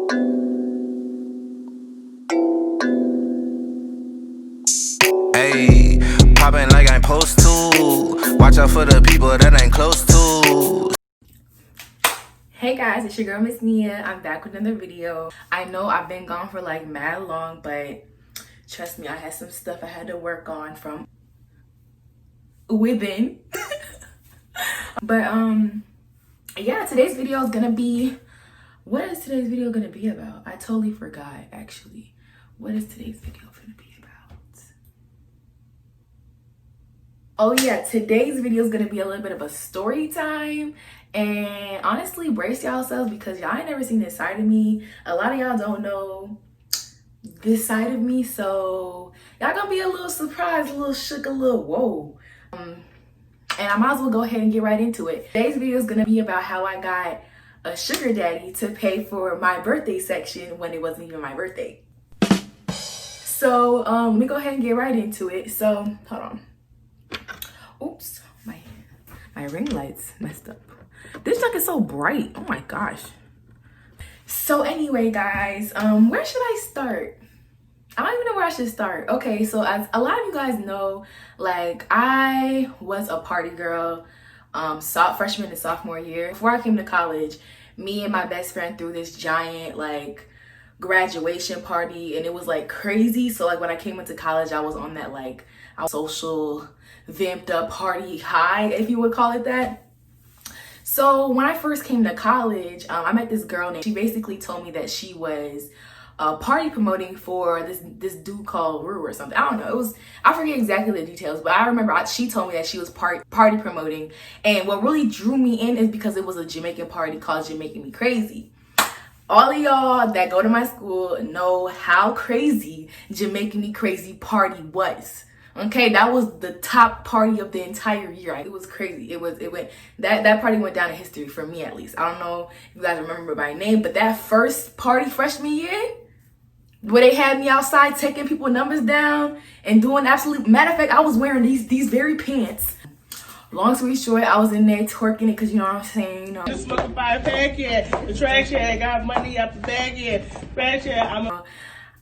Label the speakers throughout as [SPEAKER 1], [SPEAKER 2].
[SPEAKER 1] Hey, poppin' like I'm supposed to. Watch out for the people that ain't close to.
[SPEAKER 2] Hey guys, it's your girl Miss Nia. I'm back with another video. I know I've been gone for like mad long, but trust me, I had some stuff I had to work on from within. But yeah, today's video is gonna be, what is today's video gonna be about? I totally forgot actually. What is today's video gonna be about? Oh yeah, today's video is gonna be a little bit of a story time. And honestly, brace yourselves because y'all ain't never seen this side of me. A lot of y'all don't know this side of me, so y'all gonna be a little surprised, a little shook, a little whoa. And I might as well go ahead and get right into it. Today's video is gonna be about how I got a sugar daddy to pay for my birthday section when it wasn't even my birthday. So let me go ahead and get right into it. So hold on. Oops, my ring lights messed up. This junk is so bright. Oh my gosh. So anyway, guys, where should I start? I don't even know where I should start. Okay, so as a lot of you guys know, like I was a party girl freshman and sophomore year. Before I came to college, me and my best friend threw this giant like graduation party and it was like crazy. So like when I came into college, I was on that like social vamped up party high, if you would call it that. So when I first came to college, I met this girl and she basically told me that she was party promoting for this dude called Rue or something. I don't know. I forget exactly the details, but I remember she told me that she was party promoting. And what really drew me in is because it was a Jamaican party called Jamaican Me Crazy. All of y'all that go to my school know how crazy Jamaican Me Crazy party was. Okay, that was the top party of the entire year. It was crazy. That party went down in history for me, at least. I don't know if you guys remember by name, but that first party freshman year, where they had me outside taking people's numbers down and doing absolute, matter of fact, I was wearing these very pants. Long story short, I was in there twerking it because you know what I'm saying, you know.
[SPEAKER 3] The smoking by bag here, the trash here, got money out the bag here, trash here.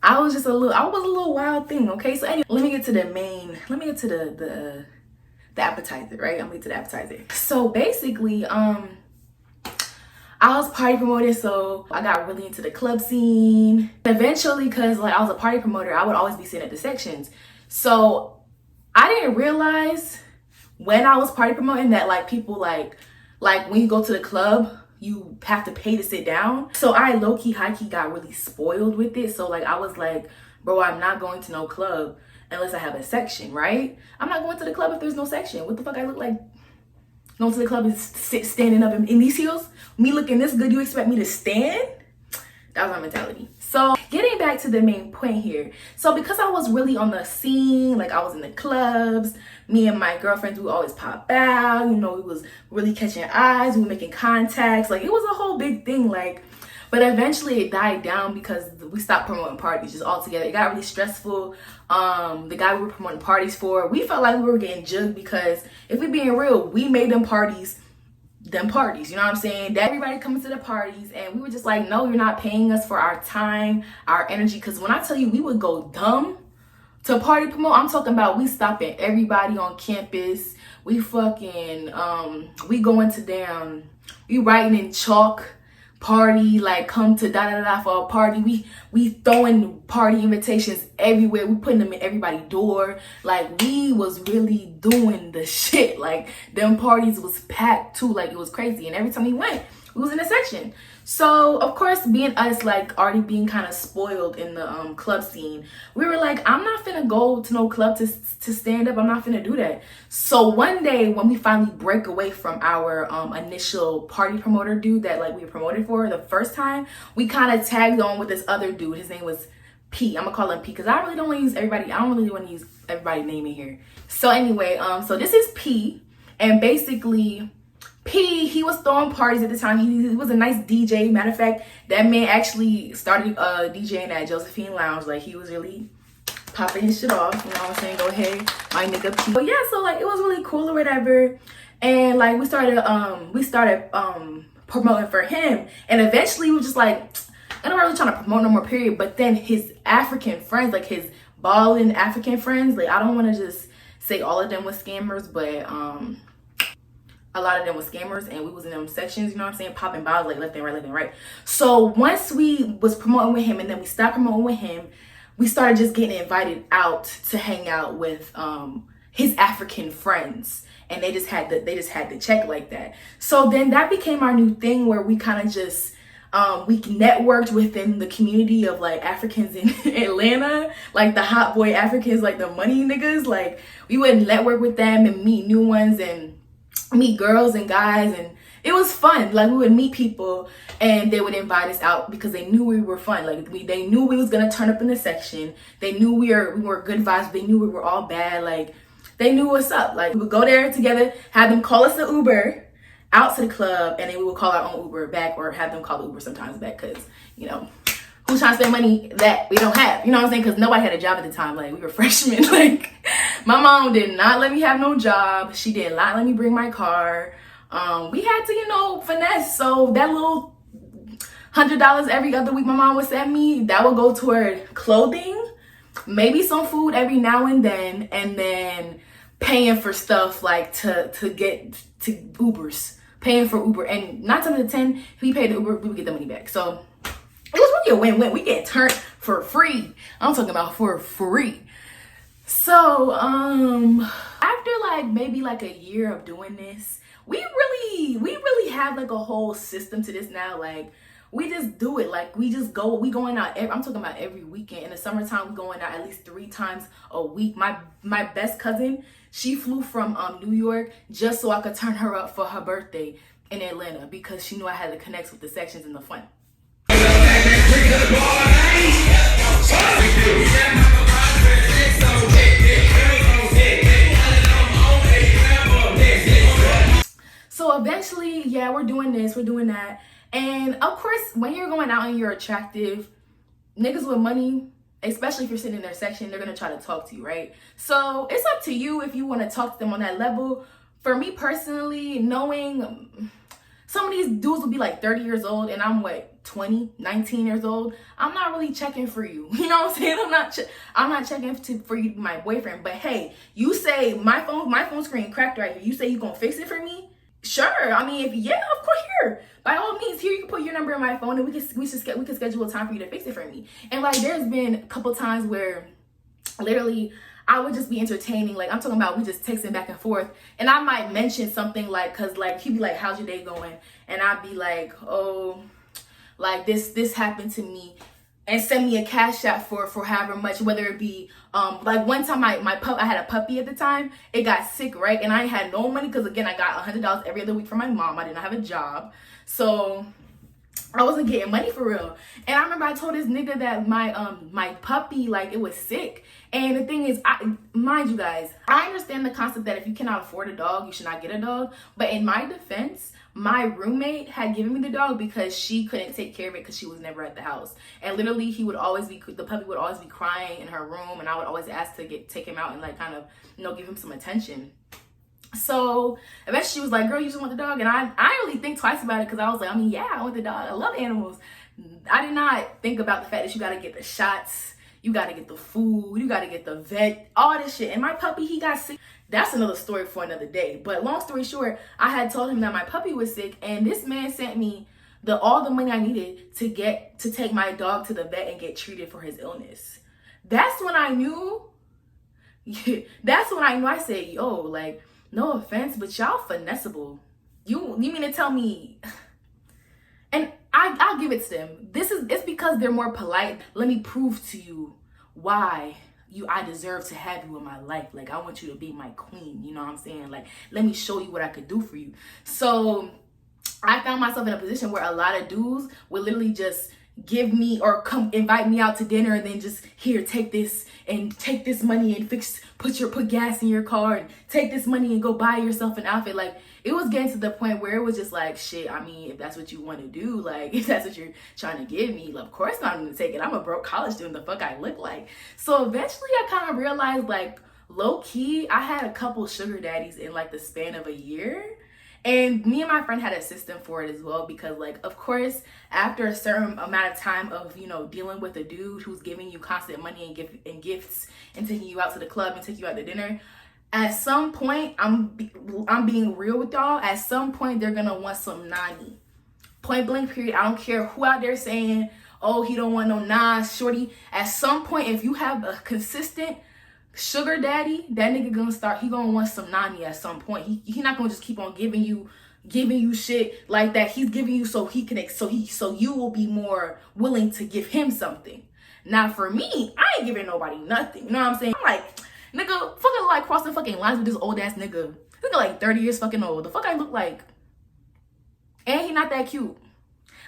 [SPEAKER 2] I was a little wild thing, okay? So anyway, let me get to the appetizer, right? I'm gonna get to the appetizer. So basically, I was party promoting, so I got really into the club scene. Eventually, cause like I was a party promoter, I would always be sitting at the sections. So I didn't realize when I was party promoting that like people like when you go to the club, you have to pay to sit down. So I low-key, high-key got really spoiled with it. So like I was like, bro, I'm not going to no club unless I have a section, right? I'm not going to the club if there's no section. What the fuck I look like going to the club and standing up in these heels? Me looking this good, you expect me to stand? That was my mentality. So getting back to the main point here. So because I was really on the scene, like I was in the clubs, me and my girlfriends would always pop out, you know, we was really catching eyes, we were making contacts, like it was a whole big thing, like, but eventually it died down because we stopped promoting parties just altogether. It got really stressful. The guy we were promoting parties for, we felt like we were getting jugged because if we're being real, we made them parties, you know what I'm saying? That everybody comes to the parties and we were just like, no, you're not paying us for our time, our energy. Because when I tell you we would go dumb to party promote, I'm talking about we stopping everybody on campus. We fucking, we going to we writing in chalk, party, like come to da-da-da for a party. We throwing party invitations everywhere. We putting them in everybody's door. Like we was really doing the shit. Like them parties was packed too. Like it was crazy. And every time we went, we was in a section. So of course, being us, like already being kind of spoiled in the club scene, we were like, I'm not finna go to no club to stand up. I'm not finna do that. So one day when we finally break away from our initial party promoter dude that like we were promoted for the first time, we kind of tagged on with this other dude. His name was P. I'm gonna call him P because I really don't want to use everybody. I don't really want to use everybody's name in here. So anyway, so this is P, and basically P, he was throwing parties at the time. He was a nice DJ. Matter of fact, that man actually started DJing at Josephine Lounge. Like he was really popping his shit off. You know what I'm saying? Go ahead, my nigga P. But yeah, so like it was really cool or whatever. And like we started promoting for him. And eventually we were just like, I'm not really trying to promote no more, period. But then his African friends, like his balling African friends, like I don't want to just say all of them was scammers, but a lot of them was scammers, and we was in them sections, you know what I'm saying, popping bottles like left and right. So once we was promoting with him and then we stopped promoting with him, we started just getting invited out to hang out with his African friends, and they just had to check like that. So then that became our new thing, where we kind of just we networked within the community of like Africans in Atlanta, like the hot boy Africans, like the money niggas. Like we would network with them and meet new ones and meet girls and guys, and it was fun. Like we would meet people and they would invite us out because they knew we were fun. Like they knew we was gonna turn up in the section. They knew we were good vibes. They knew we were all bad. Like they knew what's up. Like we would go there together, have them call us an Uber out to the club, and then we would call our own Uber back, or have them call the Uber sometimes back, because you know, who's trying to spend money that we don't have? You know what I'm saying? Because nobody had a job at the time. Like we were freshmen. Like my mom did not let me have no job. She did not let me bring my car. We had to, you know, finesse. So that little $100 every other week my mom would send me, that would go toward clothing, maybe some food every now and then paying for stuff like to get to Ubers, paying for Uber. And 9 times out of 10, if we paid the Uber, we would get the money back. So it was really a win-win. We get turned for free. I'm talking about for free. So after like maybe like a year of doing this, we really have like a whole system to this now. Like we just do it. Like we going out I'm talking about every weekend. In the summertime, we going out at least 3 times a week. My best cousin, she flew from New York just so I could turn her up for her birthday in Atlanta, because she knew I had to connect with the sections and the fun. So eventually, yeah, we're doing this, we're doing that. And of course, when you're going out and you're attractive, niggas with money, especially if you're sitting in their section, they're gonna try to talk to you, right? So it's up to you if you want to talk to them on that level. For me personally, knowing some of these dudes will be like 30 years old and I'm what, 20, 19 years old, I'm not really checking for you. You know what I'm saying? I'm not checking for you to be my boyfriend. But hey, you say my phone screen cracked right here. You say you gonna fix it for me? Sure. I mean, of course, here. By all means, here you can put your number in my phone and we can schedule a time for you to fix it for me. And like, there's been a couple times where literally I would just be entertaining. Like I'm talking about, we just texting back and forth, and I might mention something like, cause like he'd be like, "How's your day going?" And I'd be like, "Oh, like this happened to me," and send me a cash app for however much, whether it be like one time I had a puppy at the time. It got sick, right? And I had no money because again I got $100 every other week from my mom. I did not have a job, so I wasn't getting money for real. And I remember I told this nigga that my puppy, like, it was sick. And the thing is, mind you guys, I understand the concept that if you cannot afford a dog, you should not get a dog. But in my defense, my roommate had given me the dog because she couldn't take care of it because she was never at the house. And literally the puppy would always be crying in her room, and I would always ask to take him out and like kind of, you know, give him some attention. So eventually she was like, "Girl, you just want the dog?" And I didn't really think twice about it, because I was like, I mean, yeah, I want the dog. I love animals. I did not think about the fact that you got to get the shots, you got to get the food, you got to get the vet, all this shit. And my puppy, he got sick. That's another story for another day. But long story short, I had told him that my puppy was sick, and this man sent me all the money I needed to take my dog to the vet and get treated for his illness. That's when I knew. I said, yo, like, no offense, but y'all finessable. You mean to tell me? And I'll give it to them. It's because they're more polite. Let me prove to you why I deserve to have you in my life. Like, I want you to be my queen. You know what I'm saying? Like, let me show you what I could do for you. So I found myself in a position where a lot of dudes would literally just give me or come invite me out to dinner, and then just, here, take this money and put gas in your car, and take this money and go buy yourself an outfit. Like, it was getting to the point where it was just like, shit, I mean, if that's what you want to do, like, if that's what you're trying to give me, of course I'm gonna take it. I'm a broke college student, the fuck I look like. So eventually I kind of realized, like, low key, I had a couple sugar daddies in like the span of a year. And me and my friend had a system for it as well, because like, of course, after a certain amount of time of, you know, dealing with a dude who's giving you constant money and gifts and taking you out to the club and taking you out to dinner, at some point, I'm being real with y'all, at some point they're gonna want some nani. Point blank period. I don't care who out there saying, oh, he don't want no Nas, shorty. At some point, if you have a consistent sugar daddy, that nigga he gonna want some nani at some point. He not gonna just keep on giving you shit like that. He's giving you so you will be more willing to give him something. Now for me, I ain't giving nobody nothing. You know what I'm saying? I'm like, nigga, fucking like crossing fucking lines with this old ass nigga. This nigga like 30 years fucking old. The fuck I look like? And he not that cute.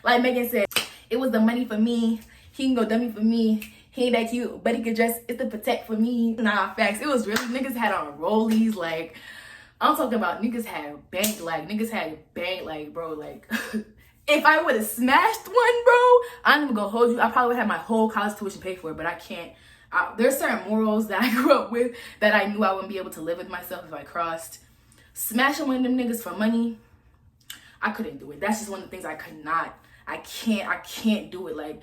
[SPEAKER 2] Like Megan said, it was the money for me. He can go dummy for me. He ain't that cute, but he could dress, it's the protect for me. Nah, facts. It was really, niggas had on rollies. Like, I'm talking about niggas had bank, like, bro, like, if I would have smashed one, bro, I'm even gonna hold you. I probably would have my whole college tuition paid for it, but I can't. There's certain morals that I grew up with that I knew I wouldn't be able to live with myself if I crossed. Smashing one of them niggas for money, I couldn't do it. That's just one of the things I could not. I can't do it. Like,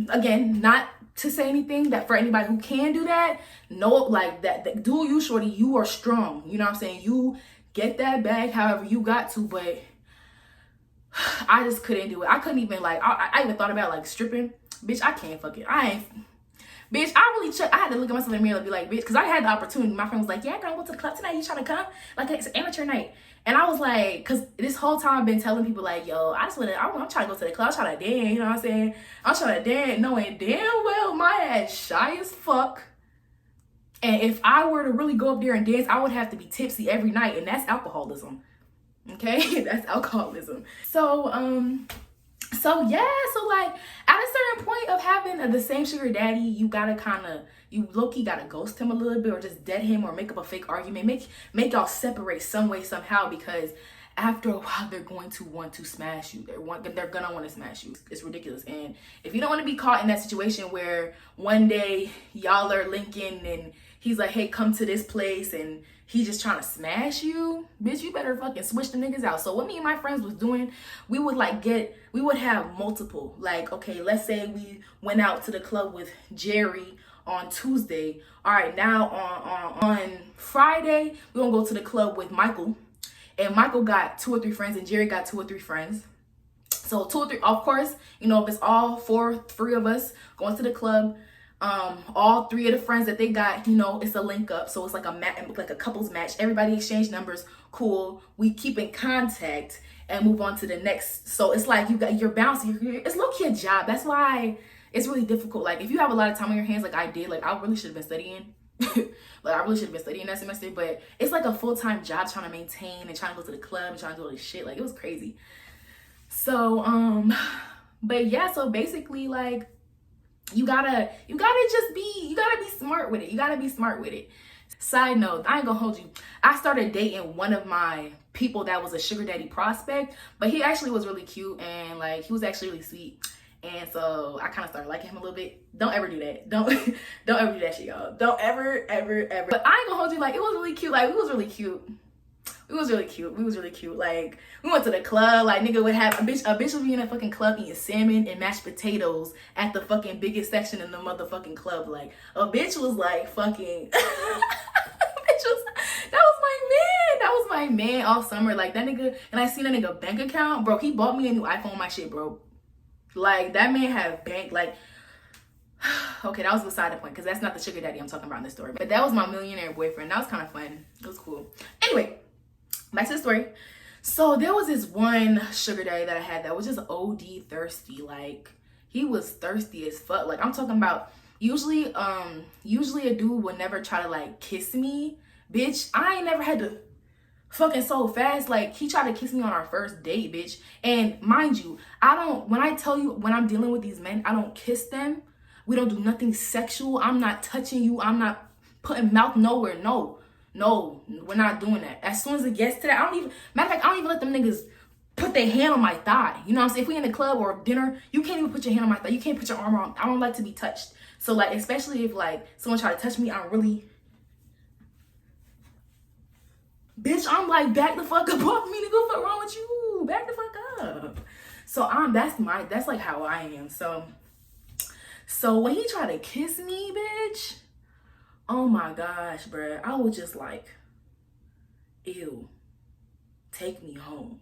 [SPEAKER 2] again, not to say anything that for anybody who can do that, no, like that do you, shorty, you are strong. You know what I'm saying? You get that bag however you got to, but I just couldn't do it. I couldn't even, like, I even thought about like stripping. Bitch, I can't fuck it. Bitch, I had to look at myself in the mirror and be like, bitch, because I had the opportunity. My friend was like, yeah, girl, I went to the club tonight. You trying to come? Like, it's an amateur night. And I was like, because this whole time I've been telling people, like, yo, I'm trying to go to the club. I'm trying to dance, you know what I'm saying? I'm trying to dance, knowing damn well my ass shy as fuck. And if I were to really go up there and dance, I would have to be tipsy every night. And that's alcoholism. Okay? That's alcoholism. So yeah, so like at a certain point of having the same sugar daddy, you gotta you low-key gotta ghost him a little bit, or just dead him, or make up a fake argument, make y'all separate some way, somehow, because after a while they're going to want to smash you. They're gonna want to smash you. It's ridiculous. And if you don't want to be caught in that situation where one day y'all are linking and he's like, hey, come to this place, and he's just trying to smash you, bitch, you better fucking switch the niggas out. So what me and my friends was doing, we would have multiple, like, okay, let's say we went out to the club with Jerry on Tuesday. All right, now on Friday, we're gonna go to the club with Michael. And Michael got 2 or 3 friends, and Jerry got 2 or 3 friends. So 2 or 3, of course, you know, if it's all 3 of us going to the club, all 3 of the friends that they got, you know, it's a link up. So it's like a couples match. Everybody exchange numbers. Cool. We keep in contact and move on to the next. So it's like you're bouncing. It's low-key a job. That's why it's really difficult. Like, if you have a lot of time on your hands, like I did, like I really should have been studying. Like, I really should have been studying that semester, but it's like a full-time job trying to maintain and trying to go to the club and trying to do all this shit. Like, it was crazy. So, but yeah, so basically, like, you gotta be smart with it. You gotta be smart with it. Side note, I ain't gonna hold you. I started dating one of my people that was a sugar daddy prospect, but he actually was really cute, and like, he was actually really sweet. And so I kind of started liking him a little bit. Don't ever do that. Don't ever do that shit, y'all. Don't ever. But I ain't gonna hold you, like, it was really cute. Like, we was really cute. Like, we went to the club. Like, nigga would have a bitch would be in a fucking club eating salmon and mashed potatoes at the fucking biggest section in the motherfucking club. Like, a bitch was like fucking that was my man all summer. Like, that nigga, and I seen that nigga bank account, bro. He bought me a new iPhone, my shit, bro. Like, that man had bank, like, okay, that was beside the point, because that's not the sugar daddy I'm talking about in this story. But that was my millionaire boyfriend. That was kind of fun. It was cool. Anyway, back to the story. So there was this one sugar daddy that I had that was just OD thirsty. Like, he was thirsty as fuck. Like, I'm talking about, usually a dude would never try to, like, kiss me. Bitch, I ain't never had to fucking so fast. Like, he tried to kiss me on our first date, bitch. And mind you, when I tell you, when I'm dealing with these men, I don't kiss them. We don't do nothing sexual. I'm not touching you. I'm not putting mouth nowhere. No, we're not doing that. As soon as it gets to that, matter of fact, I don't even let them niggas put their hand on my thigh. You know what I'm saying? If we in the club or dinner, you can't even put your hand on my thigh. You can't put your arm on. I don't like to be touched. So, like, especially if, like, someone try to touch me, I'm really, Bitch, I'm like, back the fuck up off me, nigga. What wrong with you? Back the fuck up. So that's like how I am. So when he tried to kiss me, bitch, oh my gosh, bruh, I was just like, ew, take me home.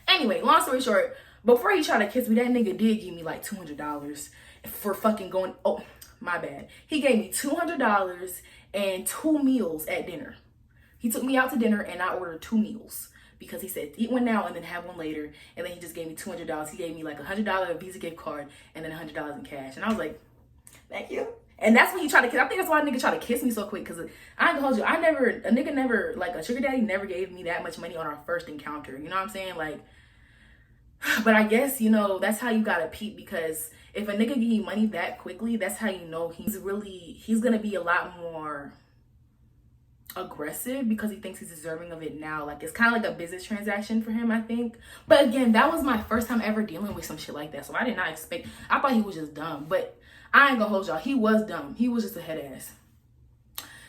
[SPEAKER 2] Anyway, long story short, before he tried to kiss me, that nigga did give me like $200 for fucking going, oh, my bad. He gave me $200 and 2 meals at dinner. He took me out to dinner and I ordered 2 meals because he said eat one now and then have one later. And then he just gave me $200. He gave me like $100 Visa gift card and then $100 in cash. And I was like, thank you. And that's when he tried to kiss. I think that's why a nigga tried to kiss me so quick, because I ain't gonna hold you. A nigga never, like a sugar daddy never gave me that much money on our first encounter. You know what I'm saying? Like, but I guess, you know, that's how you gotta peep, because if a nigga give you money that quickly, that's how you know he's gonna be a lot more aggressive because he thinks he's deserving of it now. Like, it's kind of like a business transaction for him, I think. But again, that was my first time ever dealing with some shit like that, so I did not expect. I thought he was just dumb, but I ain't gonna hold y'all, he was dumb. He was just a head ass.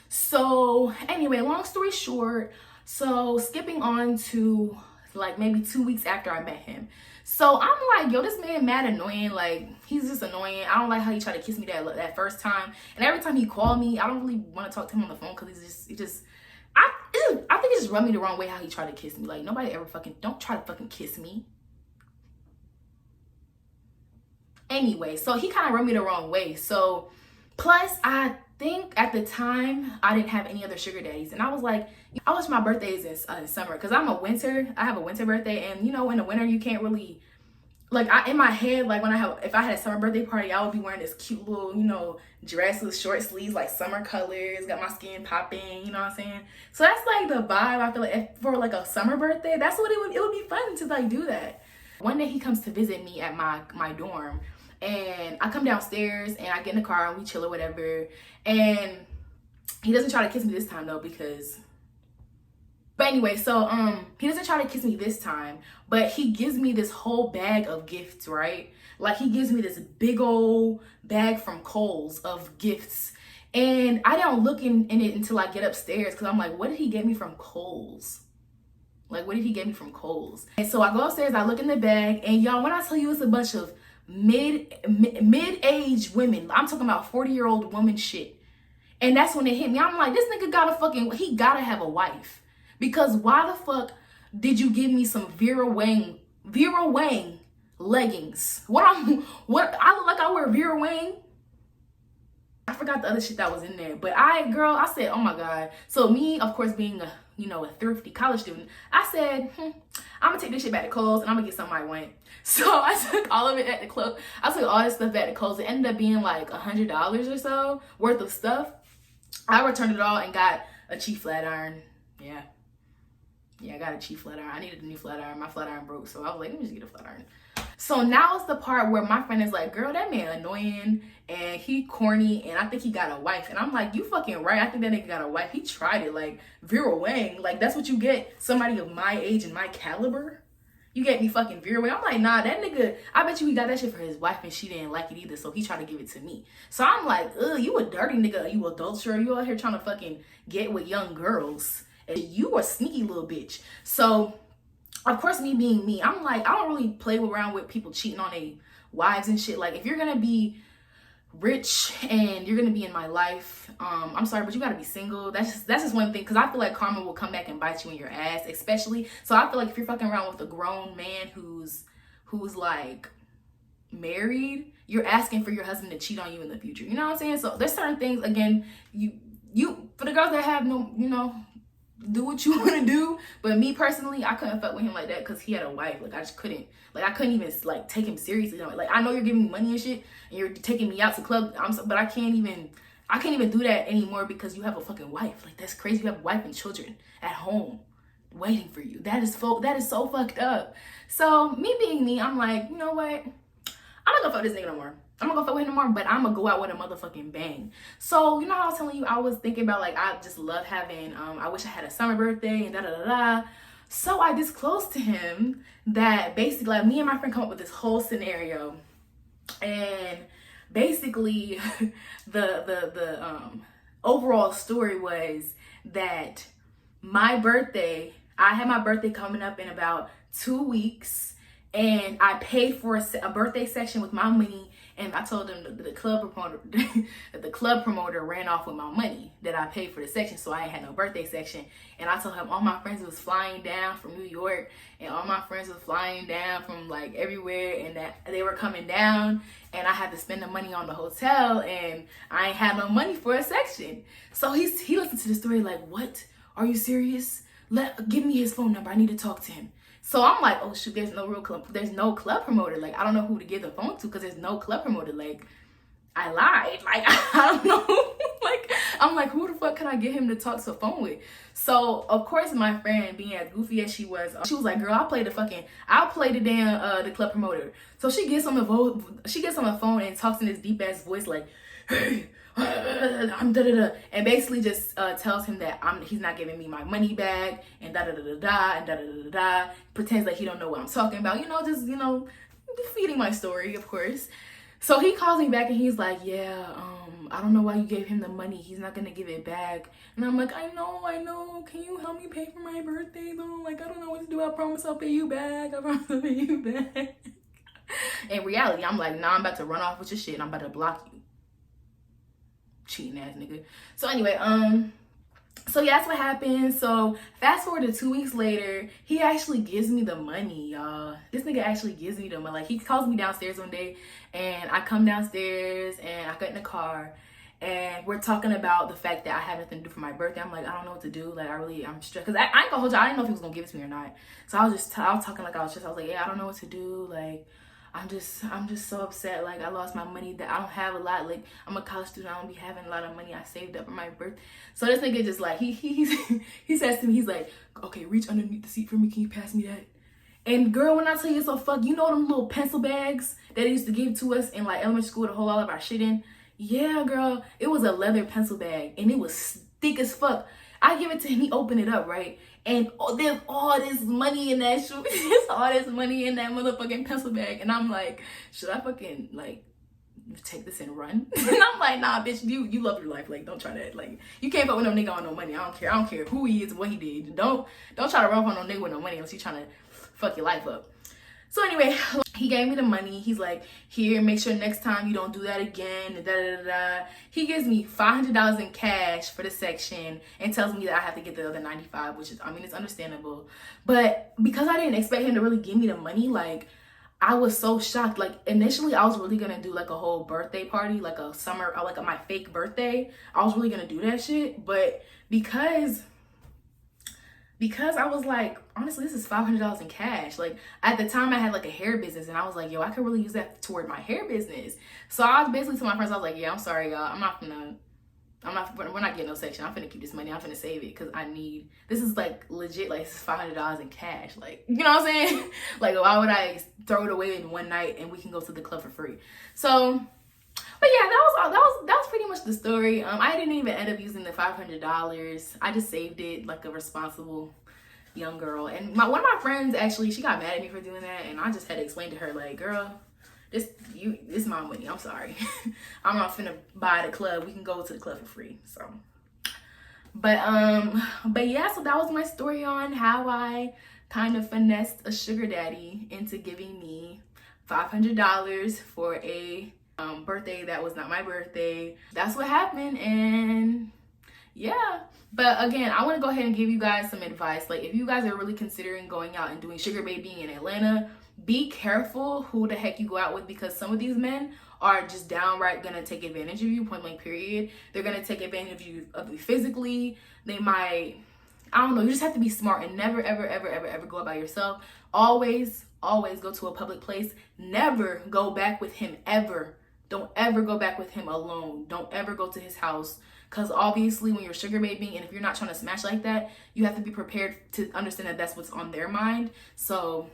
[SPEAKER 2] So anyway, long story short, so skipping on to like maybe 2 weeks after I met him. So I'm like, yo, this man mad annoying. Like, he's just annoying. I don't like how he tried to kiss me that first time. And every time he called me, I don't really want to talk to him on the phone because I think it just rubbed me the wrong way how he tried to kiss me. Like, nobody ever don't try to fucking kiss me. Anyway, so he kind of rubbed me the wrong way. So plus I think at the time I didn't have any other sugar daddies, and I was like, I wish my birthdays in summer, because I have a winter birthday, and you know, in the winter you can't really, like, in my head, like, if I had a summer birthday party, I would be wearing this cute little, you know, dress with short sleeves, like summer colors, got my skin popping, you know what I'm saying? So that's like the vibe. I feel like for like a summer birthday, that's what it would be fun to like do that. One day he comes to visit me at my dorm, and I come downstairs and I get in the car and we chill or whatever, and he doesn't try to kiss me this time though, but anyway, so he doesn't try to kiss me this time, but he gives me this whole bag of gifts, right? Like, he gives me this big old bag from Kohl's of gifts, and I don't look in it until I get upstairs, because I'm like, what did he get me from Kohl's? Like, what did he get me from Kohl's? And so I go upstairs, I look in the bag, and y'all, when I tell you it's a bunch of mid-aged women, I'm talking about 40-year-old woman shit. And that's when it hit me. I'm like, this nigga he gotta have a wife. Because why the fuck did you give me some Vera Wang leggings? What I look like I wear Vera Wang? I forgot the other shit that was in there. But I said, oh my God. So me, of course, being a thrifty college student, I said, I'm gonna take this shit back to Kohl's and I'm gonna get something I want. So I took all of it at the club. I took all this stuff back to Kohl's. It ended up being like $100 or so worth of stuff. I returned it all and got a cheap flat iron. Yeah, I got a cheap flat iron. I needed a new flat iron. My flat iron broke, so I was like, let me just get a flat iron. So now it's the part where my friend is like, girl, that man annoying and he corny and I think he got a wife. And I'm like, you fucking right. I think that nigga got a wife. He tried it. Like, Vera Wang. Like, that's what you get. Somebody of my age and my caliber. You get me fucking Vera Wang. I'm like, nah, that nigga, I bet you he got that shit for his wife and she didn't like it either. So he tried to give it to me. So I'm like, ugh, you a dirty nigga. You adulterer. You out here trying to fucking get with young girls. And you a sneaky little bitch. So of course, me being me, I'm like, I don't really play around with people cheating on their wives and shit. Like, if you're gonna be rich and you're gonna be in my life, I'm sorry, but you gotta be single. That's just one thing, because I feel like karma will come back and bite you in your ass, especially. So I feel like if you're fucking around with a grown man who's like married, you're asking for your husband to cheat on you in the future. You know what I'm saying? So there's certain things, again, you for the girls that have no, do what you want to do. But me personally, I couldn't fuck with him like that because he had a wife. Like, I just couldn't. Like, I couldn't even like take him seriously. Like, I know you're giving me money and shit and you're taking me out to club, but I can't even do that anymore because you have a fucking wife. Like, that's crazy. You have a wife and children at home waiting for you. That is so fucked up. So me being me, I'm like, you know what? I'm not gonna fuck this nigga no more. I'm not gonna fuck with him no more, but I'm gonna go out with a motherfucking bang. So, you know how I was telling you, I was thinking about, like, I just love having, I wish I had a summer birthday and da-da-da-da. So I disclosed to him that basically, like, me and my friend come up with this whole scenario. And basically, the overall story was that my birthday, I had my birthday coming up in about 2 weeks, and I paid for a birthday section with my money, and I told them that the club promoter ran off with my money that I paid for the section, so I ain't had no birthday section. And I told him all my friends was flying down from New York, and all my friends was flying down from like everywhere, and that they were coming down, and I had to spend the money on the hotel, and I ain't had no money for a section. So he listened to the story like, what? Are you serious? Give me his phone number. I need to talk to him. So I'm like, oh shoot, there's no club promoter. Like, I don't know who to give the phone to because there's no club promoter. Like, I lied. Like, I don't know. Like, I'm like, who the fuck can I get him to talk to the phone with? So of course my friend, being as goofy as she was like, girl, I'll play the damn the club promoter. So she gets on the phone and talks in this deep ass voice like, hey, I'm da-da-da, and basically just tells him that he's not giving me my money back, and da-da-da-da-da, and da-da-da-da-da, pretends like he don't know what I'm talking about, just, feeding my story, of course. So he calls me back and he's like, yeah, I don't know why you gave him the money. He's not gonna give it back. And I'm like, I know. Can you help me pay for my birthday though? Like, I don't know what to do. I promise I'll pay you back. In reality, I'm like, nah, I'm about to run off with your shit and I'm about to block you. Cheating ass nigga. So anyway, so yeah, that's what happened. So fast forward to 2 weeks later, he actually gives me the money, y'all. This nigga actually gives me the money. Like, he calls me downstairs one day, and I come downstairs and I get in the car, and we're talking about the fact that I have nothing to do for my birthday. I'm like, I don't know what to do. Like, I'm stressed, because I ain't gonna hold you, I didn't know if he was gonna give it to me or not. So I was talking like I was stressed. I was like, yeah, I don't know what to do. Like, I'm just so upset. Like, I lost my money, that I don't have a lot. Like, I'm a college student, I don't be having a lot of money I saved up for my birthday. So this nigga just like, he says to me, he's like, okay, reach underneath the seat for me, can you pass me that? And girl, when I tell you so fuck, you know them little pencil bags that they used to give to us in like elementary school to hold all of our shit in? Yeah, girl, it was a leather pencil bag, and it was thick as fuck. I give it to him, he opened it up, right? And there's all this money in that shoe. There's all this money in that motherfucking pencil bag. And I'm like, should I fucking like take this and run? And I'm like, nah, bitch, you love your life. Like, don't try that. Like, you can't fuck with no nigga on no money. I don't care who he is, what he did. Don't try to run up on no nigga with no money unless he's trying to fuck your life up. So anyway, he gave me the money. He's like, here, make sure next time you don't do that again. He gives me $500 in cash for the section and tells me that I have to get the other 95, which is, I mean, it's understandable. But because I didn't expect him to really give me the money, like, I was so shocked. Like, initially I was really gonna do like a whole birthday party, like a summer, or like my fake birthday. I was really gonna do that shit. But because I was like, honestly, this is $500 in cash. Like, at the time I had like a hair business, and I was like, yo, I could really use that toward my hair business. So I was basically to my friends, I was like, yeah, I'm sorry, y'all. We're not getting no section. I'm finna keep this money. I'm finna save it because this is like legit, like, this is $500 in cash. Like, you know what I'm saying? Like, why would I throw it away in one night and we can go to the club for free? So, but yeah, that was pretty much the story. I didn't even end up using the $500. I just saved it like a responsible young girl. And one of my friends, actually, she got mad at me for doing that, and I just had to explain to her, like, girl, this is my money. I'm sorry. I'm not finna buy the club. We can go to the club for free. So, but yeah, so that was my story on how I kind of finessed a sugar daddy into giving me $500 for a birthday that was not my birthday. That's what happened, and yeah. But again, I want to go ahead and give you guys some advice. Like, if you guys are really considering going out and doing sugar babying in Atlanta, be careful who the heck you go out with, because some of these men are just downright gonna take advantage of you, point blank period. They're gonna take advantage of you physically. They might, I don't know, you just have to be smart and never ever go out by yourself. Always go to a public place. Never go back with him, ever. Don't ever go back with him alone. Don't ever go to his house, because obviously when you're sugar babying, and if you're not trying to smash like that, you have to be prepared to understand that that's what's on their mind. So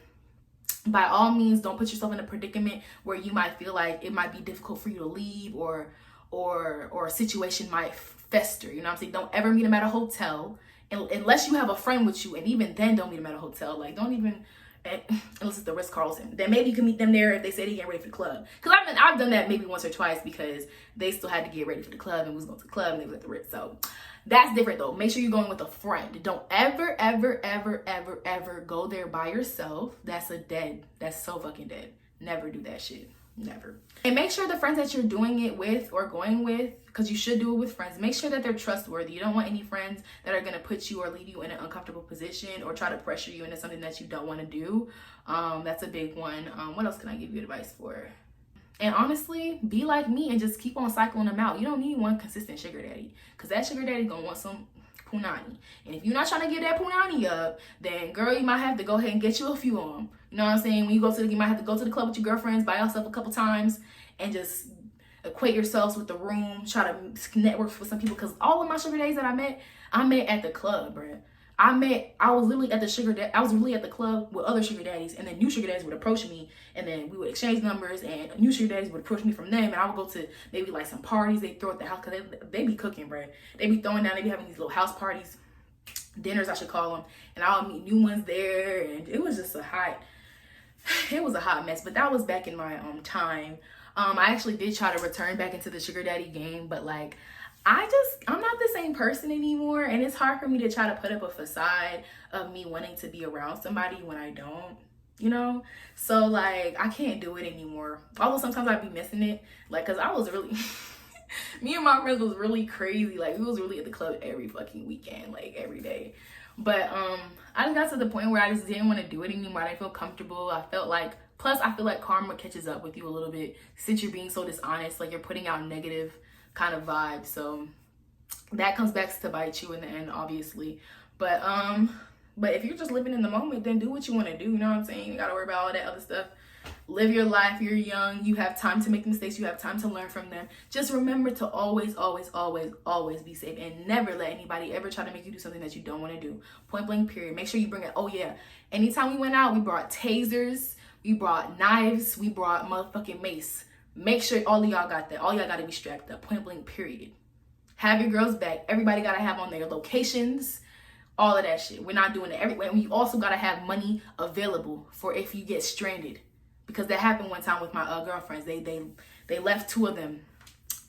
[SPEAKER 2] by all means, don't put yourself in a predicament where you might feel like it might be difficult for you to leave, or a situation might fester. You know what I'm saying? Don't ever meet him at a hotel unless you have a friend with you, and even then, don't meet him at a hotel. Like, don't even unless it's the Ritz-Carlton. Then maybe you can meet them there if they say they get ready for the club. Because I've done that maybe once or twice because they still had to get ready for the club and was going to the club and they was at the Ritz. So that's different though. Make sure you're going with a friend. Don't ever, ever, ever, ever, ever go there by yourself. That's so fucking dead. Never do that shit. Never. And make sure the friends that you're doing it with or going with, because you should do it with friends, make sure that they're trustworthy. You don't want any friends that are going to put you or leave you in an uncomfortable position or try to pressure you into something that you don't want to do. That's a big one. What else can I give you advice for? And honestly, be like me and just keep on cycling them out. You don't need one consistent sugar daddy, because that sugar daddy gonna want some punani. And if you're not trying to give that punani up, then girl, you might have to go ahead and get you a few of them. You know what I'm saying? When you might have to go to the club with your girlfriends by yourself a couple times and just equate yourselves with the room, try to network with some people. Because all of my sugar daddies that I met at the club, bruh. I was literally at the club with other sugar daddies, and then new sugar daddies would approach me, and then we would exchange numbers, and new sugar daddies would approach me from them, and I would go to maybe like some parties they throw at the house, because they be cooking, bruh. They be throwing down, they be having these little house parties, dinners I should call them, and I would meet new ones there, and it was just a hot mess. But that was back in my time. I actually did try to return back into the sugar daddy game, but like I'm not the same person anymore, and it's hard for me to try to put up a facade of me wanting to be around somebody when I don't, you know? So like I can't do it anymore. Although sometimes I'd be missing it, like, cause I was really me and my friends was really crazy. Like we was really at the club every fucking weekend, like every day. But I just got to the point where I just didn't want to do it anymore. I didn't feel comfortable. I feel like karma catches up with you a little bit since you're being so dishonest. Like you're putting out negative kind of vibes. So that comes back to bite you in the end, obviously. But if you're just living in the moment, then do what you want to do. You know what I'm saying? You gotta worry about all that other stuff. Live your life. You're young. You have time to make mistakes. You have time to learn from them. Just remember to always, always, always, always be safe, and never let anybody ever try to make you do something that you don't want to do. Point blank, period. Make sure you bring it. Oh yeah. Anytime we went out, we brought tasers, we brought knives, we brought motherfucking mace. Make sure all of y'all got that. All y'all got to be strapped up. Point blank, period. Have your girls back. Everybody got to have on their locations. All of that shit. We're not doing it everywhere. And we also got to have money available for if you get stranded. Because that happened one time with my girlfriends. They left two of them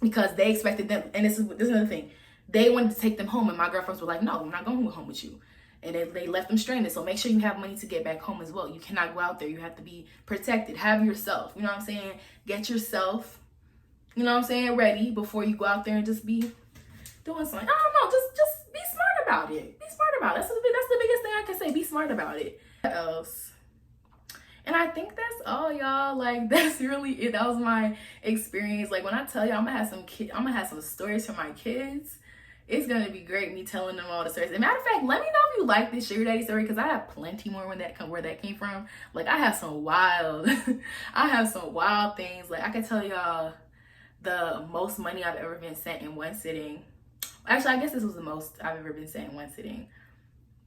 [SPEAKER 2] because they expected them. And this is another thing. They wanted to take them home. And my girlfriends were like, no, I'm not going home with you. And they left them stranded. So make sure you have money to get back home as well. You cannot go out there. You have to be protected. Have yourself. You know what I'm saying? Get yourself, you know what I'm saying, ready before you go out there and just be doing something. I don't know. Just be smart about it. Be smart about it. That's the biggest thing I can say. Be smart about it. What else? And I think that's all, y'all. Like, that's really it. That was my experience. Like, when I tell y'all I'm gonna have some stories for my kids, it's gonna be great me telling them all the stories. As a matter of fact, let me know if you like this sugar daddy story, because I have plenty more where that came from. Like I have some wild things. Like I can tell y'all the most money I've ever been sent in one sitting. Actually, I guess this was the most I've ever been sent in one sitting.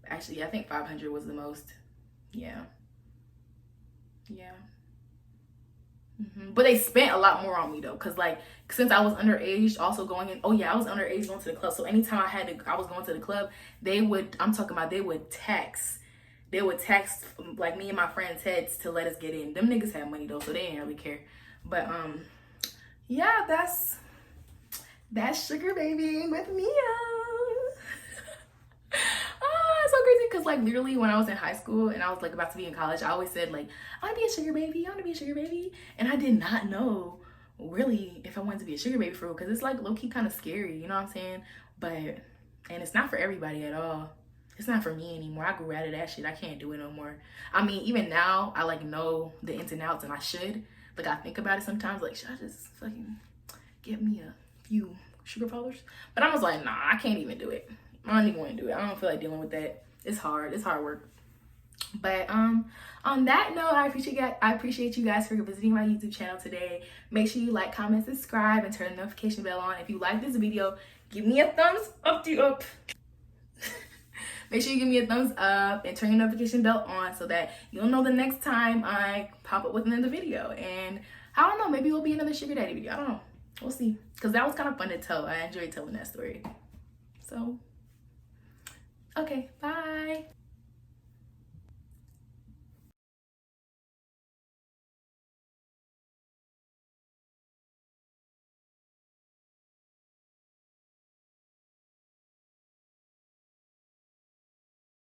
[SPEAKER 2] Actually, I think 500 was the most. Yeah. But they spent a lot more on me though, because like since I was underage, also going in. Oh yeah, I was underage going to the club. So anytime I was going to the club, they would tax like me and my friends' heads to let us get in. Them niggas had money though, so they didn't really care. But yeah, that's sugar baby with Mia. It's so crazy because like literally when I was in high school and I was like about to be in college, I always said like I want to be a sugar baby, and I did not know really if I wanted to be a sugar baby for real, because it's like low-key kind of scary, you know what I'm saying? And it's not for everybody at all. It's not for me anymore. I grew out of that shit. I can't do it no more. I mean, even now I like know the ins and outs, and I should. Like I think about it sometimes, like should I just fucking get me a few sugar followers? But I was like, nah, I can't even do it. I don't even want to do it. I don't feel like dealing with that. It's hard. It's hard work. But on that note, I appreciate you guys for visiting my YouTube channel today. Make sure you like, comment, subscribe, and turn the notification bell on. If you like this video, give me a thumbs up. Make sure you give me a thumbs up and turn your notification bell on so that you'll know the next time I pop up with another video. And I don't know, maybe it will be another sugar daddy video. I don't know. We'll see. Because that was kind of fun to tell. I enjoyed telling that story. So, okay, bye.